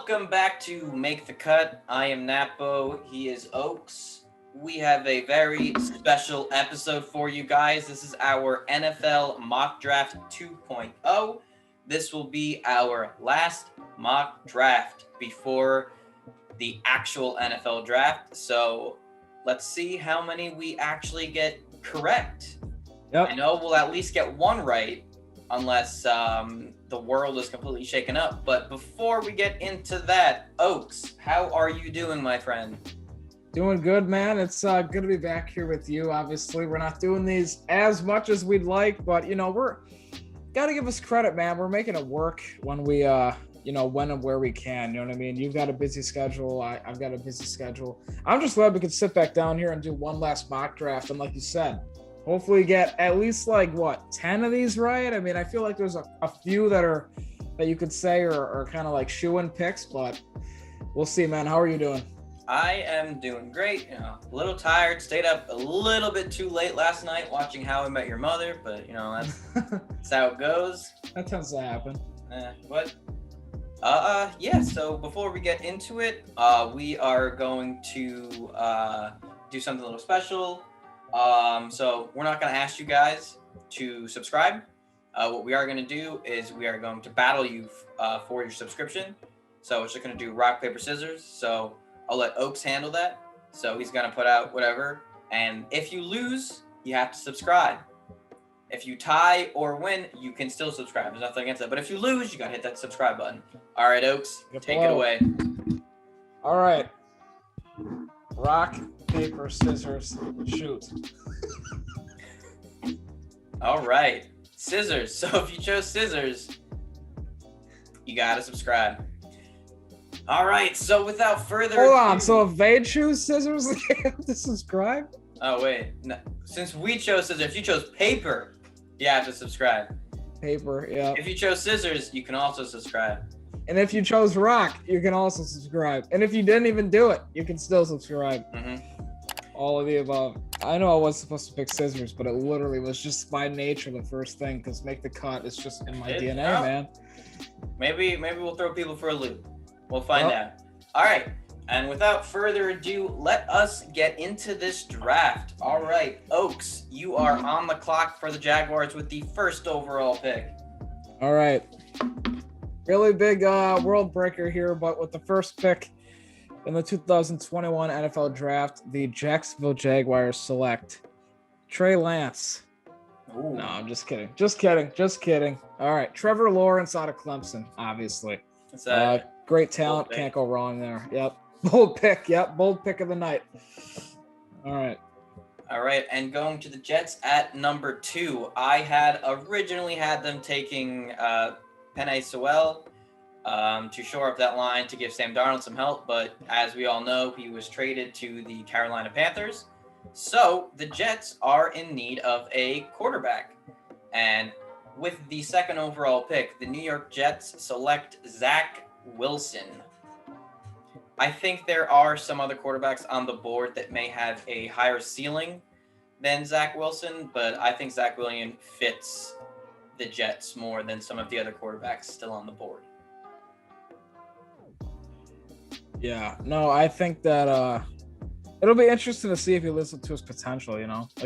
Welcome back to Make the Cut. I am Napo. He is Ochs. We have a very special episode for you guys. This is our NFL Mock Draft 2.0. This will be our last mock draft before the actual NFL draft. So let's see how many we actually get correct. Yep. I know we'll at least get one right, unless the world is completely shaken up. But before we get into that, Ochs, how are you doing, my friend? Doing good, man. It's good to be back here with you. Obviously, we're not doing these as much as we'd like, but we're got to give us credit, man. We're making it work when we when and where we can. You know what I mean? You've got a busy schedule. I've got a busy schedule. I'm just glad we could sit back down here and do one last mock draft. And like you said, hopefully get at least 10 of these right. I mean, I feel like there's a few that you could say are kind of like shoe-in picks, but we'll see, man. How are you doing? I am doing great. A little tired. Stayed up a little bit too late last night watching How I Met Your Mother, but that's how it goes. That tends to happen. Yeah. So before we get into it, we are going to do something a little special. So we're not going to ask you guys to subscribe. What we are going to do is we are going to battle you for your subscription. So we're just going to do rock, paper, scissors. So I'll let Ochs handle that. So he's going to put out whatever. And if you lose, you have to subscribe. If you tie or win, you can still subscribe. There's nothing against that. But if you lose, you got to hit that subscribe button. All right, Ochs, take it away. All right. Rock, paper, scissors, shoot. All right. Scissors. So if you chose scissors, you got to subscribe. All right. So without further ado... Hold on. So if they choose scissors, they have to subscribe? Oh, wait. No. Since we chose scissors, if you chose paper, you have to subscribe. Paper, yeah. If you chose scissors, you can also subscribe. And if you chose rock, you can also subscribe. And if you didn't even do it, you can still subscribe. Mm-hmm. All of the above. I know I was supposed to pick scissors, but it literally was just by nature the first thing, because make the cut is just in my DNA, man. Maybe we'll throw people for a loop. We'll find out. All right. And without further ado, let us get into this draft. All right, Ochs, you are on the clock for the Jaguars with the first overall pick. All right. Really big world breaker here, but with the first pick in the 2021 NFL Draft, the Jacksonville Jaguars select Trey Lance. Ooh. No, I'm just kidding. Just kidding. All right, Trevor Lawrence out of Clemson, obviously. Great talent, can't go wrong there. Yep. Bold pick of the night. All right, and going to the Jets at number 2, I had originally had them taking Penei Sewell to shore up that line to give Sam Darnold some help, but as we all know, he was traded to the Carolina Panthers. So the Jets are in need of a quarterback. And with the second overall pick, the New York Jets select Zach Wilson. I think there are some other quarterbacks on the board that may have a higher ceiling than Zach Wilson, but I think Zach Wilson fits the Jets more than some of the other quarterbacks still on the board. Yeah, no, I think that it'll be interesting to see if he lives up to his potential,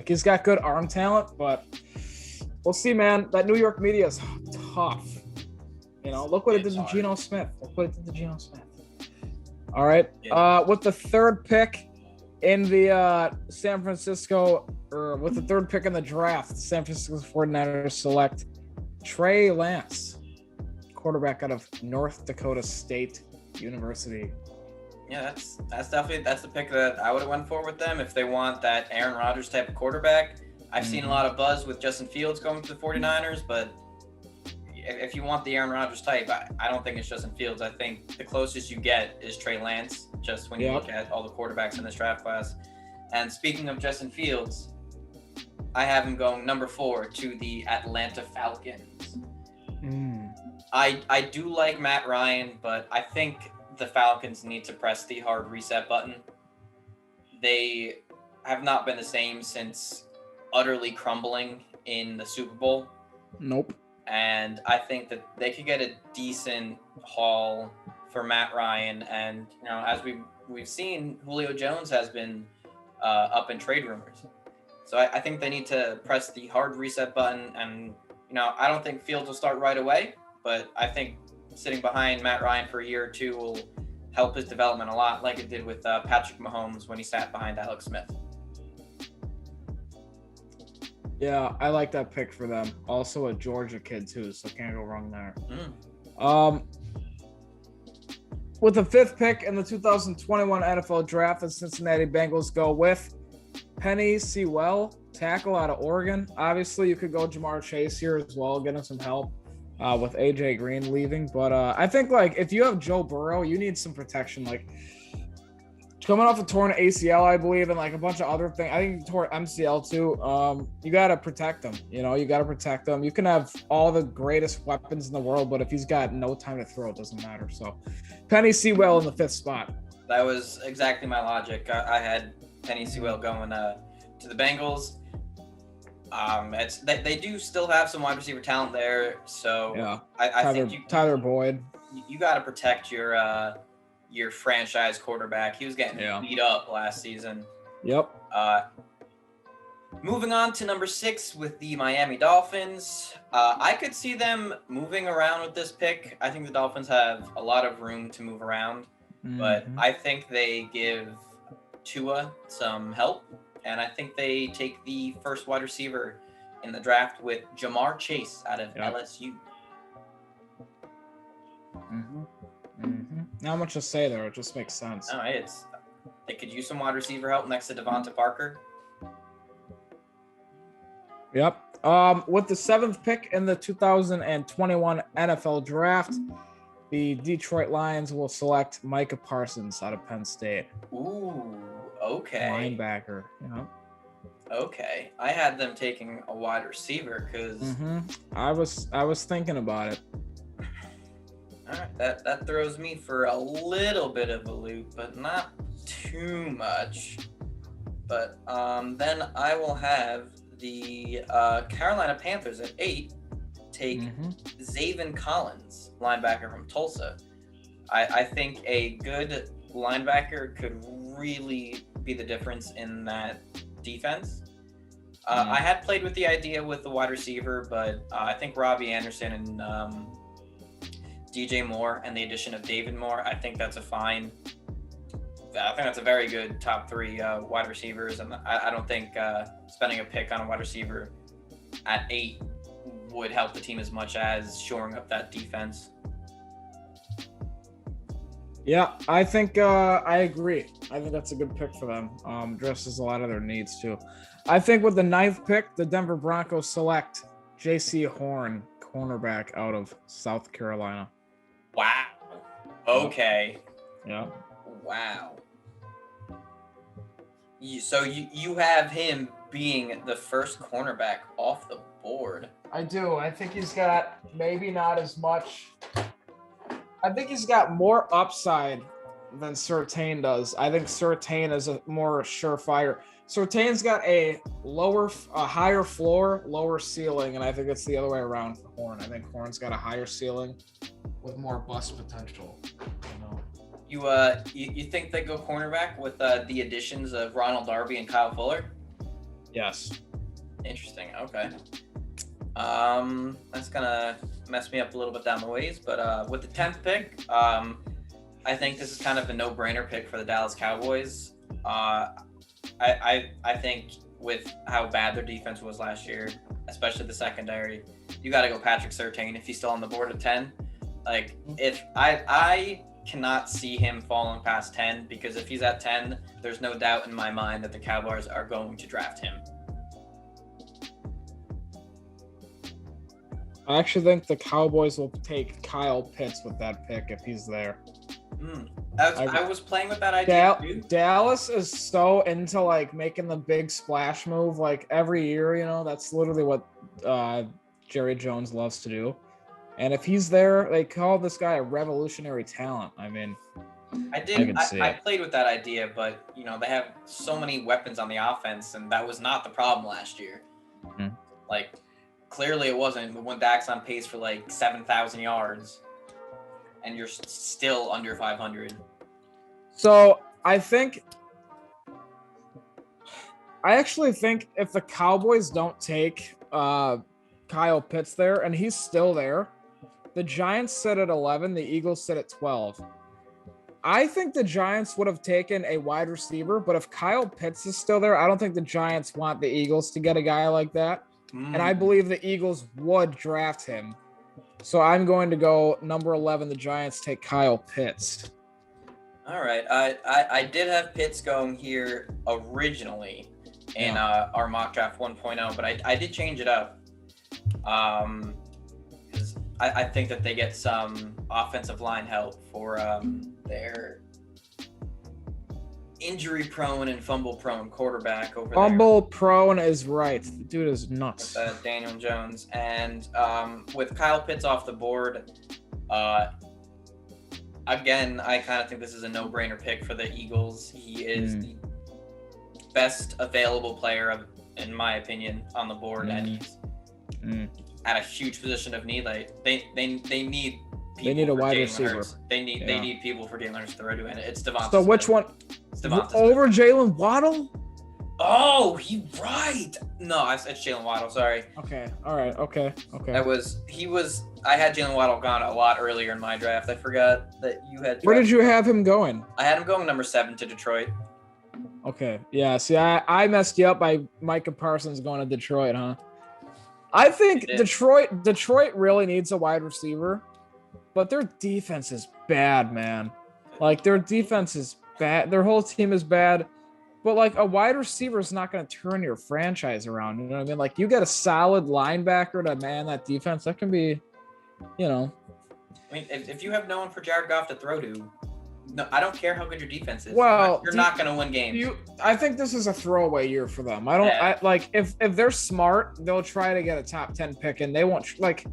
he's got good arm talent, but we'll see, man. That New York media is tough. Look what it did to Geno Smith. All right. Yeah. With the third pick in the San Francisco, or with the third pick in the draft, San Francisco 49ers select Trey Lance, quarterback out of North Dakota State University. Yeah, that's definitely the pick that I would have went for with them if they want that Aaron Rodgers type of quarterback. I've seen a lot of buzz with Justin Fields going to the 49ers, but if you want the Aaron Rodgers type, I don't think it's Justin Fields. I think the closest you get is Trey Lance, just when you look at all the quarterbacks in this draft class. And speaking of Justin Fields, I have him going number 4 to the Atlanta Falcons. I do like Matt Ryan, but I think the Falcons need to press the hard reset button. They have not been the same since utterly crumbling in the Super Bowl. Nope. And I think that they could get a decent haul for Matt Ryan, and as we've seen, Julio Jones has been up in trade rumors. So I think they need to press the hard reset button, and I don't think Fields will start right away, but I think sitting behind Matt Ryan for a year or two will help his development a lot, like it did with Patrick Mahomes when he sat behind Alex Smith. Yeah, I like that pick for them. Also a Georgia kid too, so can't go wrong there. With the 5th pick in the 2021 NFL Draft, the Cincinnati Bengals go with Penny Sewell, tackle out of Oregon. Obviously, you could go Jamar Chase here as well, get him some help with AJ Green leaving. But I think if you have Joe Burrow, you need some protection. Coming off a torn ACL, I believe, and a bunch of other things. I think he tore MCL too. You got to protect him. You got to protect him. You can have all the greatest weapons in the world, but if he's got no time to throw, it doesn't matter. So Penny Sewell in the 5th spot. That was exactly my logic. I had Penny Sewell going to the Bengals. They do still have some wide receiver talent there. So yeah, I think Tyler Boyd. You got to protect your franchise quarterback. He was getting beat up last season. Yep. Moving on to number 6 with the Miami Dolphins. I could see them moving around with this pick. I think the Dolphins have a lot of room to move around, but I think they give Tua some help, and I think they take the first wide receiver in the draft with Jamar Chase out of LSU. Not much to say there. It just makes sense. No, they could use some wide receiver help next to Devonta Parker. Yep. With the 7th pick in the 2021 NFL Draft, the Detroit Lions will select Micah Parsons out of Penn State. Ooh, okay. Linebacker. Okay, I had them taking a wide receiver because I was thinking about it. All right, that throws me for a little bit of a loop, but not too much. But then I will have the Carolina Panthers at 8 take Zaven Collins, linebacker from Tulsa. I think a good linebacker could really be the difference in that defense. I had played with the idea with the wide receiver, but I think Robbie Anderson and DJ Moore and the addition of David Moore, I think that's a very good top 3 wide receivers, and I don't think spending a pick on a wide receiver at 8 would help the team as much as shoring up that defense. Yeah, I think I agree. I think that's a good pick for them. Addresses a lot of their needs too. I think with the 9th pick, the Denver Broncos select J.C. Horn, cornerback out of South Carolina. Wow. Okay. Yeah. Wow. So you have him being the first cornerback off the board. I do. I think he's got maybe not as much. I think he's got more upside than Surtain does. I think Surtain is a more surefire. Surtain's got a higher floor, lower ceiling, and I think it's the other way around for Horn. I think Horn's got a higher ceiling with more bust potential. You think they go cornerback with the additions of Ronald Darby and Kyle Fuller? Yes. Interesting. Okay. That's gonna mess me up a little bit down the ways, but with the 10th pick, I think this is kind of a no-brainer pick for the Dallas Cowboys. I think with how bad their defense was last year, especially the secondary, you got to go Patrick Surtain if he's still on the board at 10. If I cannot see him falling past 10, because if he's at 10, there's no doubt in my mind that the Cowboys are going to draft him. I actually think the Cowboys will take Kyle Pitts with that pick if he's there. I was playing with that idea too. Dallas is so into making the big splash move every year. That's literally what Jerry Jones loves to do. And if he's there, they call this guy a revolutionary talent. I mean, I played with that idea, but they have so many weapons on the offense, and that was not the problem last year. Mm-hmm. Clearly it wasn't when Dak's on pace for 7,000 yards. and you're still under 500. So I actually think if the Cowboys don't take Kyle Pitts there, and he's still there, the Giants sit at 11, the Eagles sit at 12. I think the Giants would have taken a wide receiver, but if Kyle Pitts is still there, I don't think the Giants want the Eagles to get a guy like that. And I believe the Eagles would draft him. So I'm going to go number 11. The Giants take Kyle Pitts. All right. I did have Pitts going here originally in our mock draft 1.0, but I did change it up. Because I think that they get some offensive line help for their injury-prone and fumble-prone quarterback over there. Fumble-prone is right. The dude is nuts. With, Daniel Jones. And with Kyle Pitts off the board, again, I kind of think this is a no-brainer pick for the Eagles. He is the best available player, in my opinion, on the board, and he's at a huge position of need. Like they need people. They need a wide receiver. They need people for Jalen Hurts to throw to, and it's Devonta. So which one? It's Devonta over Jalen Waddle? Oh, right. No, it's Jalen Waddle. Sorry. Okay. All right. Okay. I had Jalen Waddle gone a lot earlier in my draft. I forgot that you had. Where did you have him going? I had him going number 7 to Detroit. Okay. Yeah. See, I messed you up by Micah Parsons going to Detroit, huh? I think Detroit really needs a wide receiver, but their defense is bad, man. Like their defense is bad. Their whole team is bad. But like a wide receiver is not going to turn your franchise around. You know what I mean? Like you get a solid linebacker to man that defense. That can be, I mean, if you have no one for Jared Goff to throw to, no, I don't care how good your defense is. Well, you're not going to win games. I think this is a throwaway year for them. If they're smart, they'll try to get a top 10 pick, and they won't like.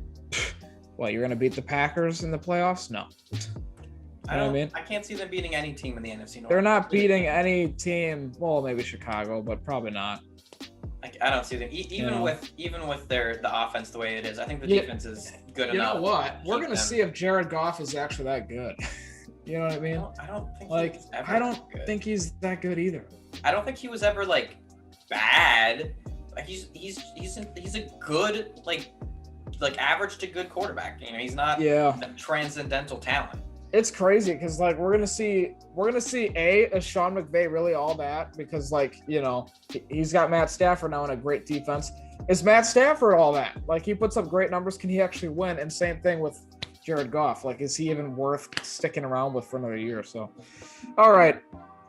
What, you're going to beat the Packers in the playoffs? No. I can't see them beating any team in the NFC North. They're not beating any team. Well, maybe Chicago, but probably not. I don't see them even with the offense the way it is. I think the defense is good enough. You know what? We're gonna see if Jared Goff is actually that good. You know what I mean? I don't think. I don't think he's that good either. I don't think he was ever like bad. Like he's a good like average to good quarterback. He's not a transcendental talent. It's crazy because like we're gonna see is Sean McVay really all that, because he's got Matt Stafford now in a great defense. Is Matt Stafford all that? Like he puts up great numbers, can he actually win? And same thing with Jared Goff. Like is he even worth sticking around with for another year or so? All right,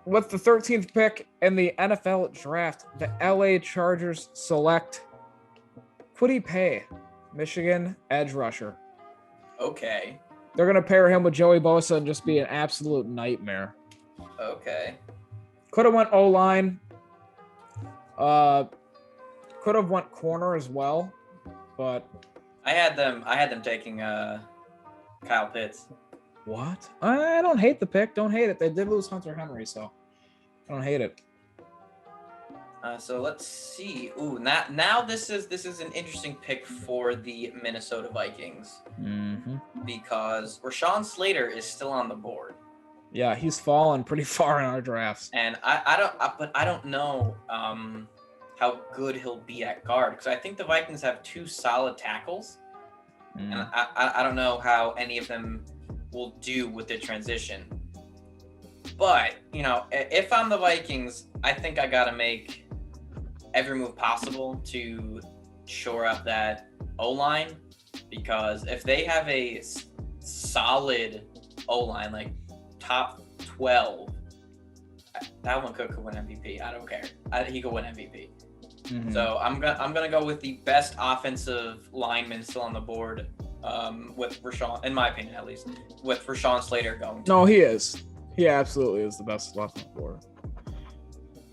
with the 13th pick in the NFL draft, the LA Chargers select Kwity Paye, Michigan edge rusher. Okay. They're going to pair him with Joey Bosa and just be an absolute nightmare. Okay. Could have went O-line. Could have went corner as well, but I had them taking Kyle Pitts. What? I don't hate the pick. Don't hate it. They did lose Hunter Henry, so I don't hate it. So let's see. Ooh, now this is an interesting pick for the Minnesota Vikings, because Rashawn Slater is still on the board. Yeah, he's fallen pretty far in our drafts. And I don't know how good he'll be at guard, because I think the Vikings have 2 solid tackles, and I don't know how any of them will do with the transition. But if I'm the Vikings, I think I gotta make every move possible to shore up that O-line, because if they have a solid O-line, like top 12, that one could win MVP. I don't care. He could win MVP. So I'm gonna go with the best offensive lineman still on the board, with Rashawn, in my opinion at least, with Rashawn Slater going. No, he is. He absolutely is the best left on the board.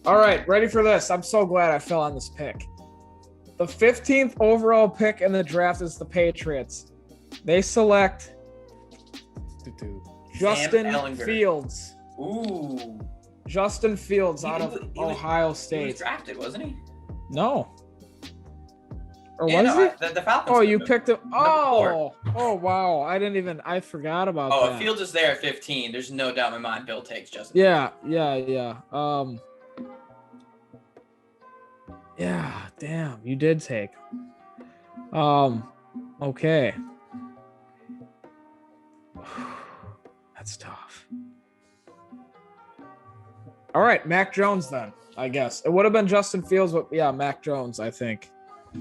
All right, ready for this? I'm so glad I fell on this pick. The 15th overall pick in the draft is the Patriots. They select Justin Fields. Ooh. Justin Fields out of Ohio State. He was drafted, wasn't he? No. Or Yeah, was no, he? the Falcons. Oh, took you him. picked him. Number 4. Oh, wow. I forgot about Oh, that. if Fields is there at 15, there's no doubt in my mind Bill takes Justin. Yeah. Yeah, damn, you did take. Okay. That's tough. All right, Mac Jones then, I guess. It would have been Justin Fields, but yeah, Mac Jones, I think.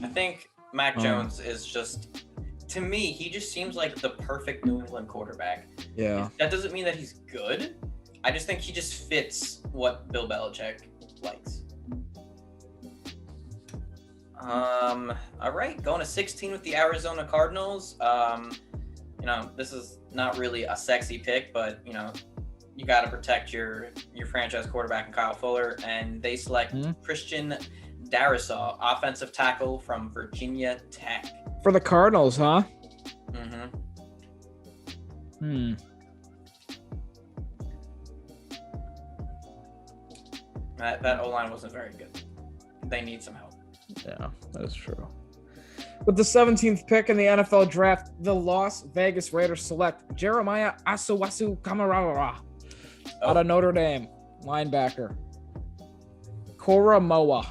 I think Mac Jones is just, to me, he just seems like the perfect New England quarterback. Yeah. That doesn't mean that he's good. I just think he just fits what Bill Belichick likes. All right, going to 16 with the Arizona Cardinals. This is not really a sexy pick, but you got to protect your franchise quarterback in Kyle Fuller, and they select Christian Darrisaw, offensive tackle from Virginia Tech. For the Cardinals, huh? That O-line wasn't very good. They need some help. Yeah, that is true. With the 17th pick in the NFL draft, the Las Vegas Raiders select Jeremiah Asuwasu-Kamara out of Notre Dame, linebacker. Koromoa.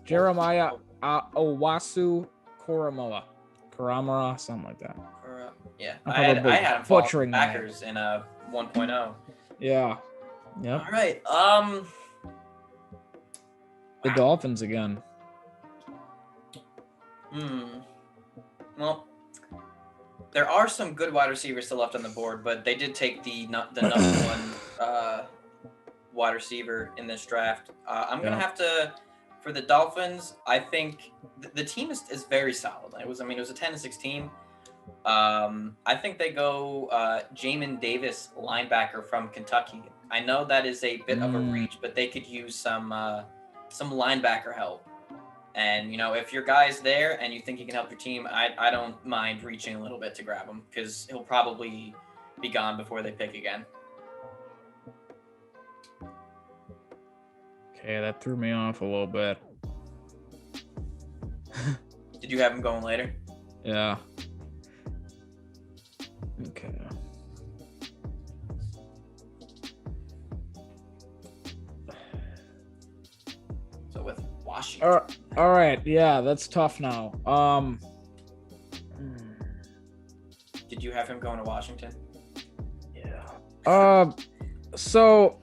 Jeremiah Owasu-Koromoa. Karamara, something like that. Yeah, I had him butchering Packers in a 1.0. Yeah. Yep. All right. The Dolphins again. Well, there are some good wide receivers still left on the board, but they did take the number one wide receiver in this draft. I'm gonna have to, for the Dolphins. I think the team is very solid. It was a 10-6 team. I think they go Jamin Davis, linebacker from Kentucky. I know that is a bit of a reach, but they could use some linebacker help. And if your guy's there and you think he can help your team, I don't mind reaching a little bit to grab him, because he'll probably be gone before they pick again. Okay, that threw me off a little bit. Did you have him going later? Yeah. Okay. So with Washington. All right. Yeah, that's tough now. Did you have him going to Washington? Yeah. So.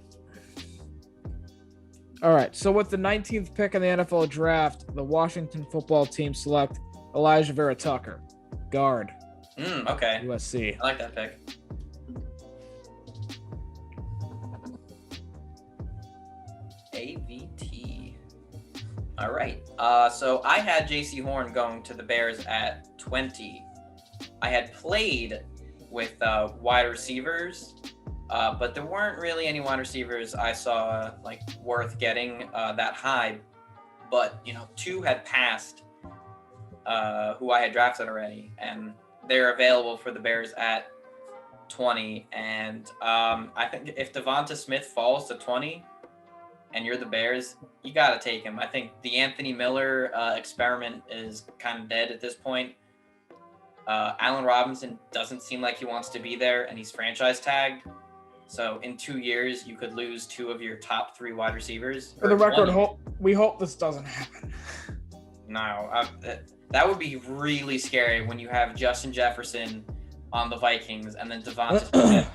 All right. So with the 19th pick in the NFL draft, the Washington football team select Elijah Vera Tucker, guard. Okay. USC. I like that pick. AVT. All right. So I had J.C. Horn going to the Bears at 20. I had played with wide receivers, but there weren't really any wide receivers I saw worth getting that high. But 2 had passed who I had drafted already, and they're available for the Bears at 20. And I think if Devonta Smith falls to 20 and you're the Bears, you got to take him. I think the Anthony Miller experiment is kind of dead at this point. Allen Robinson doesn't seem like he wants to be there, and he's franchise tagged. So in 2 years, you could lose 2 of your top 3 wide receivers. For the record, we hope this doesn't happen. No, that would be really scary when you have Justin Jefferson on the Vikings and then Devonta Smith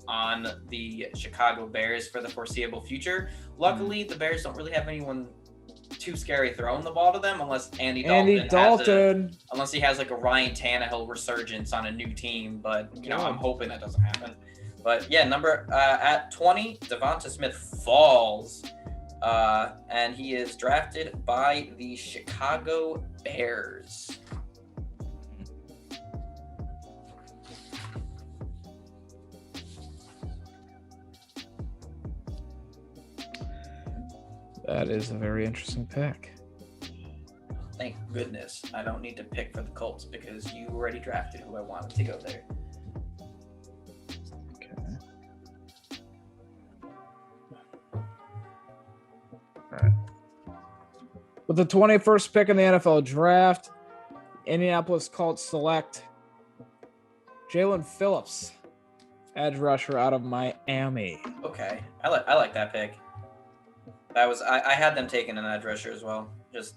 on the Chicago Bears for the foreseeable future. Luckily, the Bears don't really have anyone too scary throwing the ball to them, unless Andy Dalton. Unless he has a Ryan Tannehill resurgence on a new team. But I'm hoping that doesn't happen. But yeah, at 20, Devonta Smith falls. And he is drafted by the Chicago Bears. That is a very interesting pick. Thank goodness I don't need to pick for the Colts, because you already drafted who I wanted to go there. With the 21st pick in the NFL draft, Indianapolis Colts select Jalen Phillips, edge rusher out of Miami. Okay, I like that pick. That was I had them taking an edge rusher as well. Just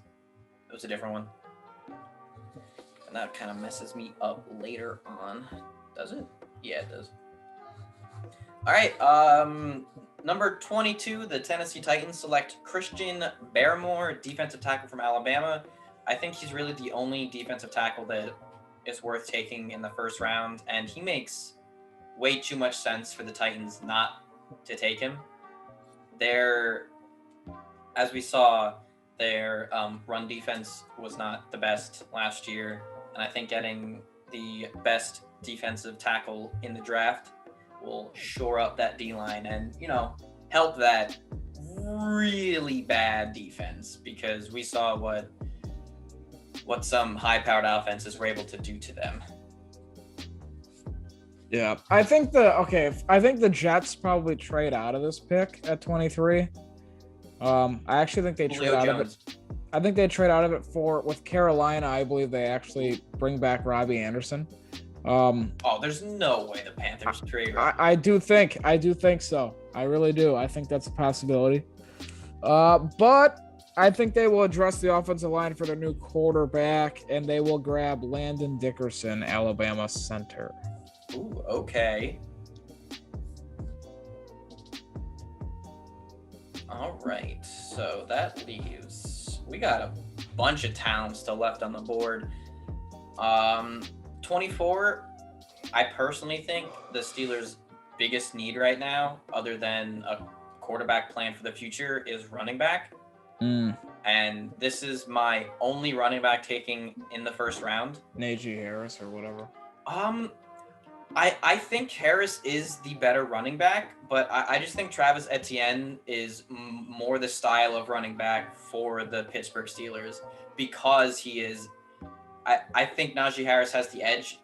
it was a different one, and that kind of messes me up later on. Does it? Yeah, it does. All right. Number 22, the Tennessee Titans select Christian Barmore, defensive tackle from Alabama. I think he's really the only defensive tackle that is worth taking in the first round, and he makes way too much sense for the Titans not to take him. As we saw, their run defense was not the best last year, and I think getting the best defensive tackle in the draft will shore up that D-line and, help that really bad defense, because we saw what some high-powered offenses were able to do to them. Yeah, I think the Jets probably trade out of this pick at 23. I actually think they trade out of it. I think they trade out of it with Carolina. I believe they actually bring back Robbie Anderson. There's no way the Panthers trade. I do think so. I really do. I think that's a possibility. But I think they will address the offensive line for their new quarterback, and they will grab Landon Dickerson, Alabama center. Ooh, okay. All right. So that leaves, we got a bunch of talents still left on the board. 24, I personally think the Steelers' biggest need right now, other than a quarterback plan for the future, is running back. And this is my only running back taking in the first round. Najee Harris or whatever. I think Harris is the better running back, but I just think Travis Etienne is more the style of running back for the Pittsburgh Steelers, because he is. I think Najee Harris has the edge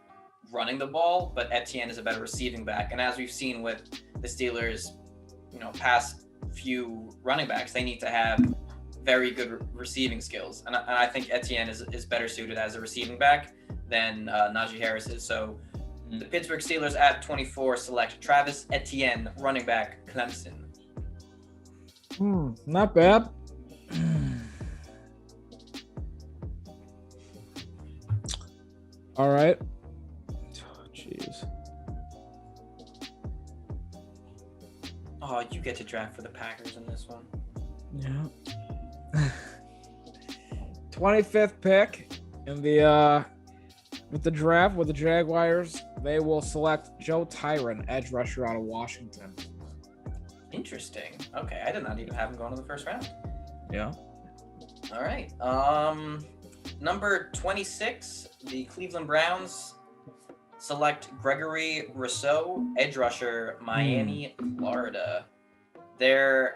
running the ball, but Etienne is a better receiving back. And as we've seen with the Steelers, past few running backs, they need to have very good receiving skills. And I think Etienne is better suited as a receiving back than Najee Harris is. So the Pittsburgh Steelers at 24 select Travis Etienne, running back, Clemson. Not bad. All right. Jeez. Oh, you get to draft for the Packers in this one. Yeah. 25th pick in the with the draft with the Jaguars, they will select Joe Tyron, edge rusher out of Washington. Interesting. Okay, I did not even have him going in the first round. Yeah. All right. Number 26, the Cleveland Browns select Gregory Rousseau, edge rusher, Miami, Florida. The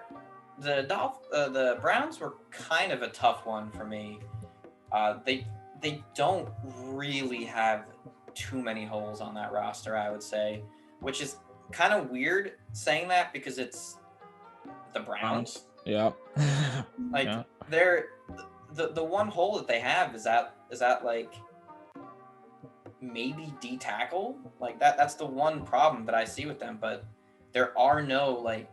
Browns were kind of a tough one for me. They don't really have too many holes on that roster, I would say, which is kind of weird saying that because it's the Browns. Yeah. They're the one hole that they have is that like maybe D tackle, like that's the one problem that I see with them, but there are no like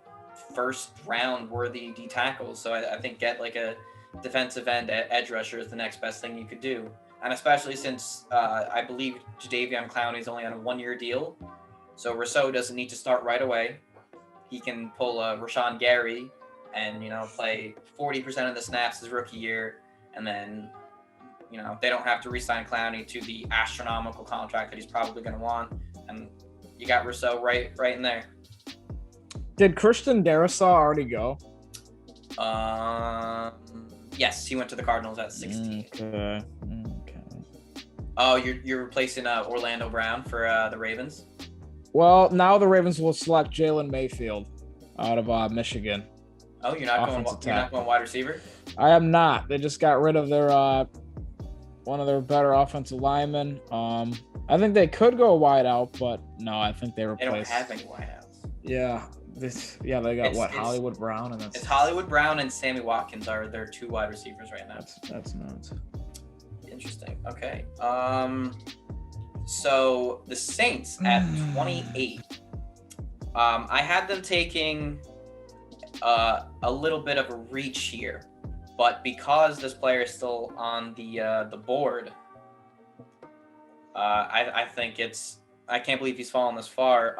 first round worthy D tackles. So I think get like a defensive end edge rusher is the next best thing you could do. And especially since I believe Jadeveon Clowney is only on a 1-year deal. So Rousseau doesn't need to start right away. He can pull a Rashawn Gary and, play 40% of the snaps his rookie year. And then, they don't have to re-sign Clowney to the astronomical contract that he's probably going to want. And you got Rousseau right in there. Did Christian Darrisaw already go? Yes, he went to the Cardinals at 16. Okay. Oh, you're replacing Orlando Brown for the Ravens? Well, now the Ravens will select Jalen Mayfield out of Michigan. Oh, you're not going wide receiver? I am not. They just got rid of their one of their better offensive linemen. I think they could go wide out, but no, I think they replaced. They don't have any wide outs. Yeah. They got Hollywood Brown and it's Hollywood Brown and Sammy Watkins are their 2 wide receivers right now. That's nuts. Interesting. Okay. So the Saints at 28. I had them taking a little bit of a reach here, but because this player is still on the board, I think I can't believe he's fallen this far.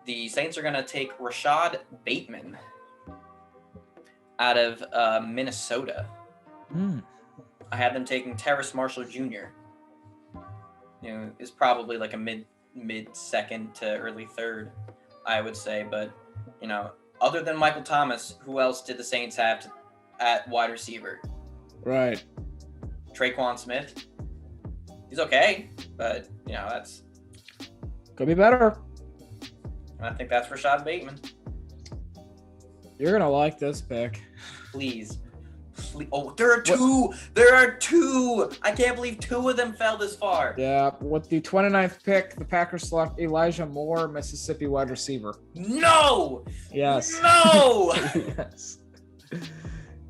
The Saints are gonna take Rashad Bateman out of Minnesota. I had them taking Terrace Marshall Jr. Is probably like a mid second to early third, I would say. But other than Michael Thomas, who else did the Saints have at wide receiver? Right. Traquan Smith. He's okay, but that's could be better. And I think that's Rashad Bateman. You're gonna like this pick. Please. Oh, there are two. What? There are two. I can't believe two of them fell this far. Yeah, with the 29th pick, the Packers select Elijah Moore, Mississippi wide receiver. No. Yes. No. Yes.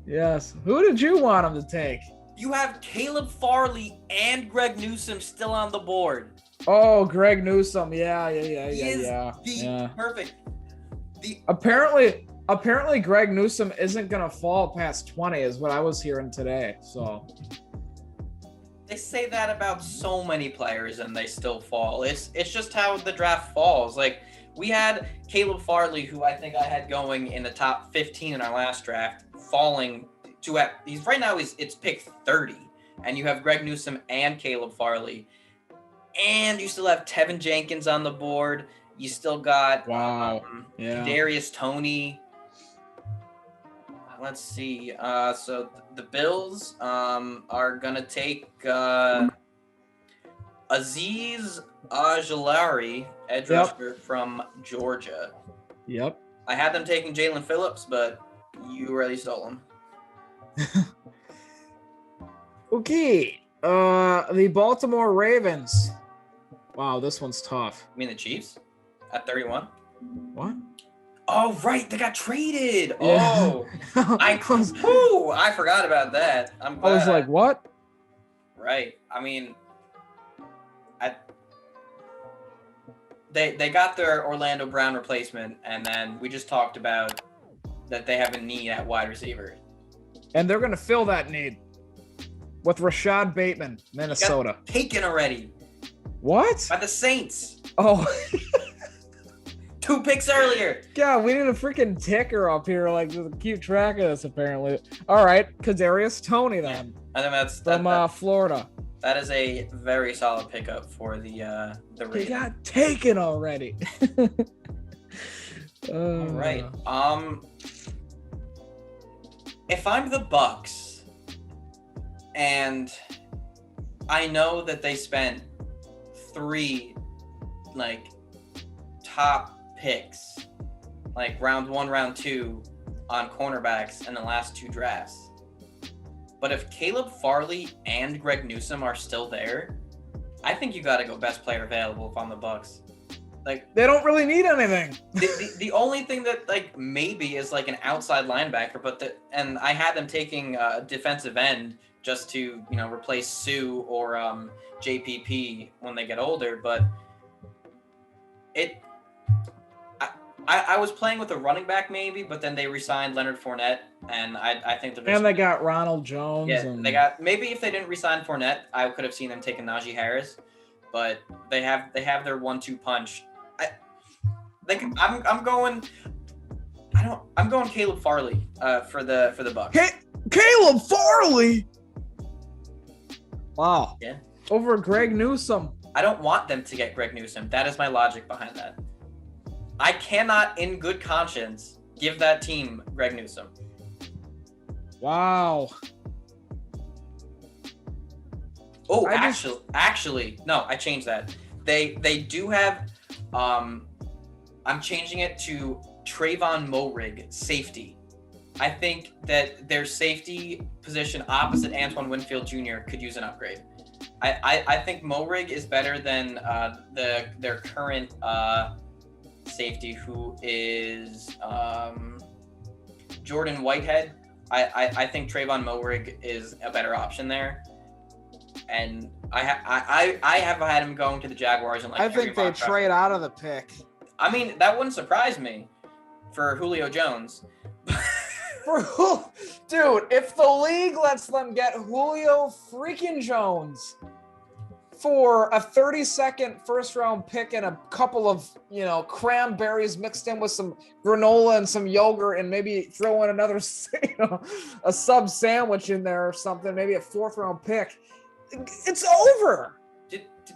Yes. Who did you want him to take? You have Caleb Farley and Greg Newsome still on the board. Oh, Greg Newsome. Yeah. Perfect. Apparently, Greg Newsome isn't gonna fall past 20, is what I was hearing today. So they say that about so many players, and they still fall. It's just how the draft falls. Like we had Caleb Farley, who I think I had going in the top 15 in our last draft, falling to it's pick 30, and you have Greg Newsome and Caleb Farley, and you still have Tevin Jenkins on the board. You still got Darius Toney. Let's see. So the Bills are gonna take Azeez Ojulari, edge rusher from Georgia. Yep. I had them taking Jalen Phillips, but you already stole him. Okay. The Baltimore Ravens. Wow, this one's tough. You mean the Chiefs at 31? What? Oh, right. They got traded. Yeah. Oh, I forgot about that. I'm glad. I was like, what? Right. I mean, they got their Orlando Brown replacement, and then we just talked about that they have a need at wide receiver. And they're going to fill that need with Rashad Bateman, Minnesota. Got taken already. What? By the Saints. Oh. 2 picks earlier. God, we need a freaking ticker up here, like, to keep track of this, apparently. All right, Kadarius Toney, then. I think that's from Florida. That is a very solid pickup for the Ravens. He got taken already. All right. If I'm the Bucks, and I know that they spent 3 top picks, like round 1, round 2, on cornerbacks in the last 2 drafts. But if Caleb Farley and Greg Newsome are still there, I think you got to go best player available if I'm the Bucks. Like, they don't really need anything. The only thing that maybe is an outside linebacker, and I had them taking defensive end just to replace Sue or JPP when they get older. But I was playing with a running back maybe, but then they re-signed Leonard Fournette, and I think they're just, and they got Ronald Jones. Yeah, they got, maybe if they didn't re-sign Fournette, I could have seen them taking Najee Harris, but they have their 1-2 punch. I'm going Caleb Farley for the Bucks. Caleb Farley. Wow. Yeah. Over Greg Newsome. I don't want them to get Greg Newsome. That is my logic behind that. I cannot, in good conscience, give that team Greg Newsome. Wow. Oh, actually, no, I changed that. They do have. I'm changing it to Trayvon Moehrig, safety. I think that their safety position opposite Antoine Winfield Jr. could use an upgrade. I think Moehrig is better than their current safety, who is Jordan Whitehead. I think Trayvon Moehrig is a better option there. and I have had him going to the Jaguars. And like I think they trade out of the pick. I mean, that wouldn't surprise me for Julio Jones. Dude, if the league lets them get Julio freaking Jones for a 32nd first round pick and a couple of, cranberries mixed in with some granola and some yogurt and maybe throw in another, a sub sandwich in there or something, maybe a 4th round pick, it's over.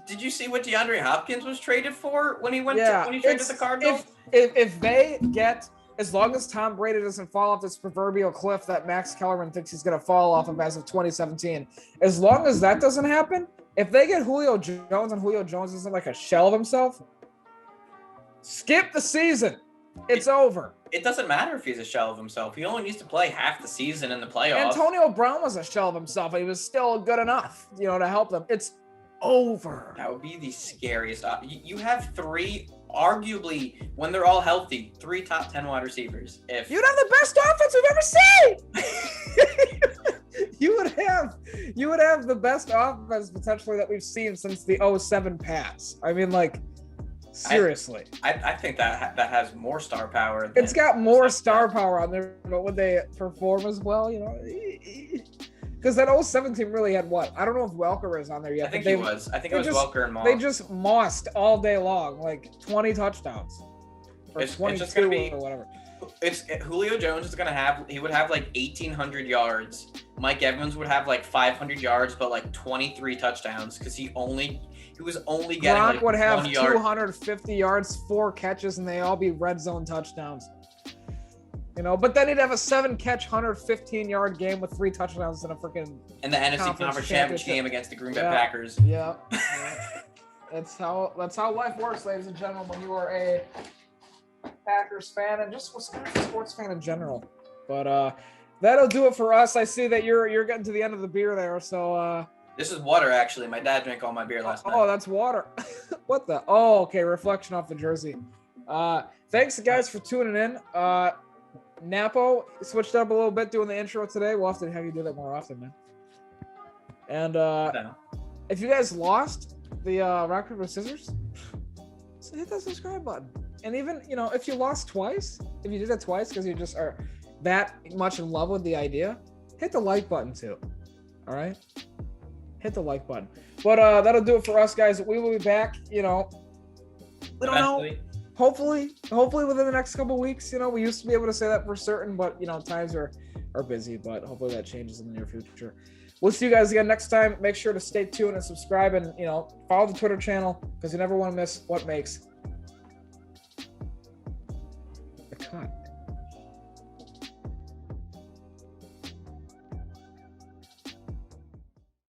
Did you see what DeAndre Hopkins was traded for when he traded the Cardinals? If they get, as long as Tom Brady doesn't fall off this proverbial cliff that Max Kellerman thinks he's going to fall off of as of 2017, as long as that doesn't happen, if they get Julio Jones and Julio Jones isn't like a shell of himself, skip the season. It's over. It doesn't matter if he's a shell of himself. He only needs to play half the season in the playoffs. Antonio Brown was a shell of himself. He was still good enough, to help them. It's over. That would be the scariest. You have 3, arguably, when they're all healthy, 3 top 10 wide receivers. If you'd have the best offense we've ever seen. You would have the best offense potentially that we've seen since the 07 Pats. I mean, like, seriously. I think that has more star power. It's got more star power on there, but would they perform as well? Because that 07 team really had what? I don't know if Welker is on there yet. I think he was. I think it was Welker and Moss. They just mossed all day long, like 20 touchdowns. Or 22 or whatever. Julio Jones is going to have, he would have like 1,800 yards. Mike Evans would have like 500 yards, but like 23 touchdowns because he was only getting Gronk like would have 20 yards. 250 yards, 4 catches, and they all be red zone touchdowns. But then he'd have a 7-catch, 115-yard game with 3 touchdowns in a freaking and the NFC Conference Championship game against the Green Bay Packers. Yeah. That's how life works, ladies and gentlemen, when you are a Packers fan and just Wisconsin sports fan in general. But that'll do it for us. I see that you're getting to the end of the beer there, so this is water, actually. My dad drank all my beer last night. Oh, that's water. What the? Oh, okay. Reflection off the jersey. Thanks, guys, for tuning in. Napo switched up a little bit doing the intro today. We'll have to have you do that more often, man. And if you guys lost the rock, paper, scissors, so hit that subscribe button. And even, if you lost twice, if you did it twice because you just are that much in love with the idea, hit the like button too. All right? Hit the like button. But that'll do it for us, guys. We will be back, we don't know. Hopefully within the next couple of weeks. We used to be able to say that for certain, but times are busy, but hopefully that changes in the near future. We'll see you guys again next time. Make sure to stay tuned and subscribe and follow the Twitter channel because you never want to miss what makes the cut.